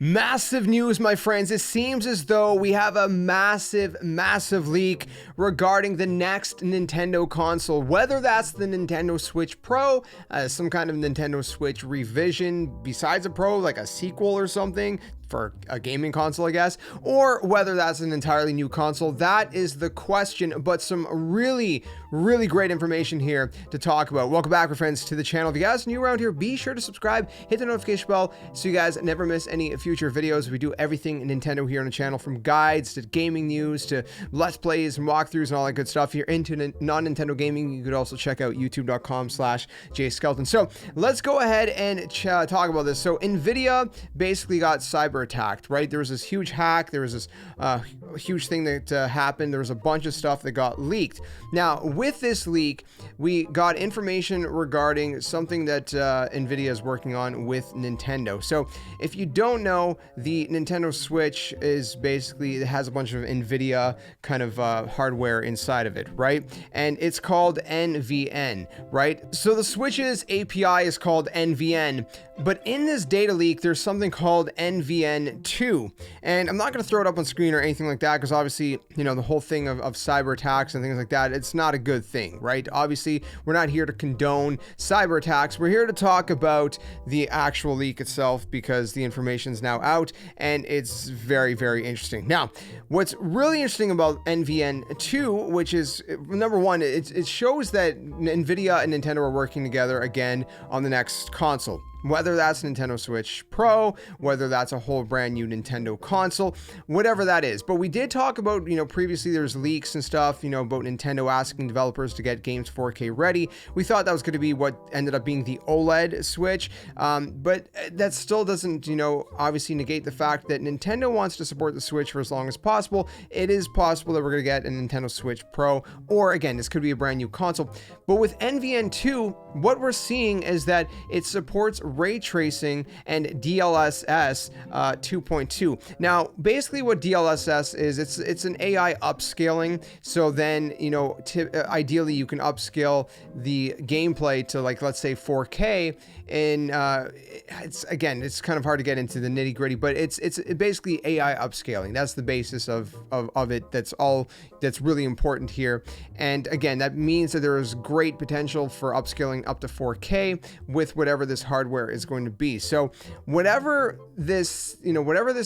Massive news, my friends. It seems as though we have a massive leak regarding the next Nintendo console, whether that's the Nintendo Switch Pro, some kind of Nintendo Switch revision besides a Pro, like a sequel or something for a gaming console, I guess, or whether that's an entirely new console. That is the question, but some really great information here to talk about. Welcome back, my friends, to the channel. If you guys are new around here, be sure to subscribe, hit the notification bell so you guys never miss any future videos. We do everything Nintendo here on the channel, from guides to gaming news to let's plays and walkthroughs and all that good stuff. If you're into non-Nintendo gaming, you could also check out youtube.com/JSkeleton. So let's go ahead and talk about this. So NVIDIA basically got cyber attacked, right? There was this huge hack. There was this huge thing that happened. There was a bunch of stuff that got leaked. Now, with this leak, we got information regarding something that NVIDIA is working on with Nintendo. So if you don't know, the Nintendo Switch is basically, it has a bunch of NVIDIA kind of hardware inside of it, right? And it's called NVN, right? So the Switch's API is called NVN, but in this data leak, there's something called NVN2. And I'm not going to throw it up on screen or anything like that, because obviously, you know, the whole thing of cyber attacks and things like that, it's not a good thing, right? Obviously, we're not here to condone cyber attacks. We're here to talk about the actual leak itself, because the information is now out and it's very interesting. Now, what's really interesting about NVN2, which is, number one, it shows that NVIDIA and Nintendo are working together again on the next console. Whether that's Nintendo Switch Pro, whether that's a whole brand new Nintendo console, whatever that is. But we did talk about, you know, previously there's leaks and stuff, you know, about Nintendo asking developers to get games 4K ready. We thought that was going to be what ended up being the OLED Switch. But that still doesn't, you know, obviously negate the fact that Nintendo wants to support the Switch for as long as possible. It is possible that we're going to get a Nintendo Switch Pro, or again, this could be a brand new console. But with NVN2, what we're seeing is that it supports ray tracing and DLSS 2.2. Now, basically what DLSS is, it's an AI upscaling. So then, you know, ideally you can upscale the gameplay to, like, let's say 4K. And it's kind of hard to get into the nitty gritty, but it's basically AI upscaling. That's the basis of it. That's really important here. And again, that means that there is great potential for upscaling up to 4K with whatever this hardware is going to be. So whatever this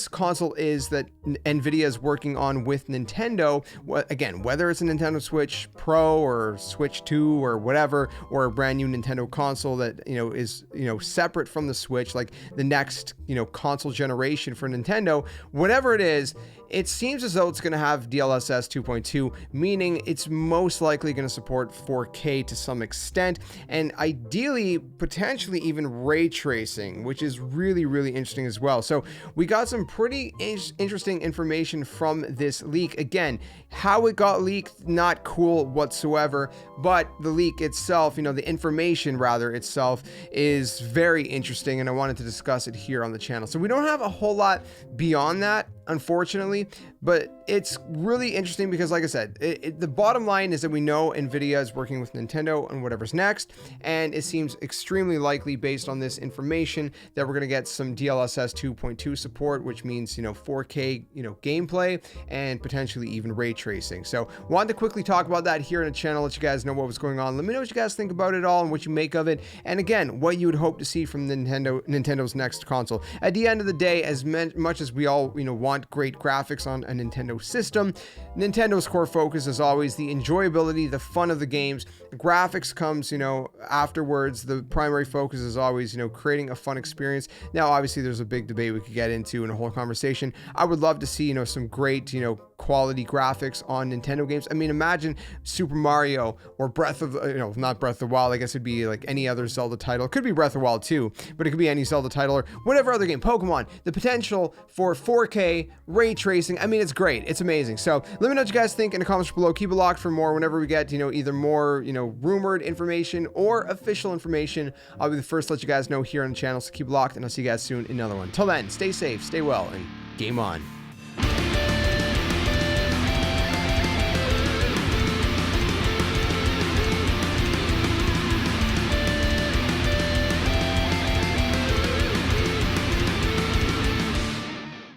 console is that NVIDIA is working on with Nintendo, again, whether it's a Nintendo Switch Pro or Switch 2 or whatever, or a brand new Nintendo console that, you know, is, you know, separate from the Switch, like the next, you know, console generation for Nintendo, whatever it is, it seems as though it's going to have DLSS 2.2, meaning it's most likely going to support 4K to some extent, and ideally, potentially even ray tracing, which is really interesting as well. So we got some pretty interesting information from this leak. Again, how it got leaked, not cool whatsoever, but the leak itself, you know, the information rather itself, is very interesting, and I wanted to discuss it here on the channel. So we don't have a whole lot beyond that, unfortunately, but it's really interesting because, like I said, the bottom line is that we know NVIDIA is working with Nintendo on whatever's next, and it seems extremely likely, based on this information, that we're going to get some DLSS 2.2 support, which means, you know, 4K, you know, gameplay, and potentially even ray tracing. So wanted to quickly talk about that here on the channel, let you guys know what was going on. Let me know what you guys think about it all and what you make of it, and again, what you would hope to see from Nintendo's next console. At the end of the day, as much as we all, you know, want great graphics on a Nintendo system, Nintendo's core focus is always the enjoyability, the fun of the games. Graphics comes, you know, afterwards. The primary focus is always, you know, creating a fun experience. Now, obviously, there's a big debate we could get into in a whole conversation. I would love to see, you know, some great, you know, quality graphics on Nintendo games. I mean, imagine Super Mario or Breath of, you know, not Breath of the Wild. I guess it'd be like any other Zelda title. It could be Breath of the Wild too, but it could be any Zelda title or whatever other game. Pokemon. The potential for 4K ray tracing. I mean, it's great. It's amazing. So let me know what you guys think in the comments below. Keep it locked for more whenever we get, you know, either more, you know, rumored information or official information. I'll be the first to let you guys know here on the channel. So keep it locked, and I'll see you guys soon in another one. Till then, stay safe, stay well, and game on.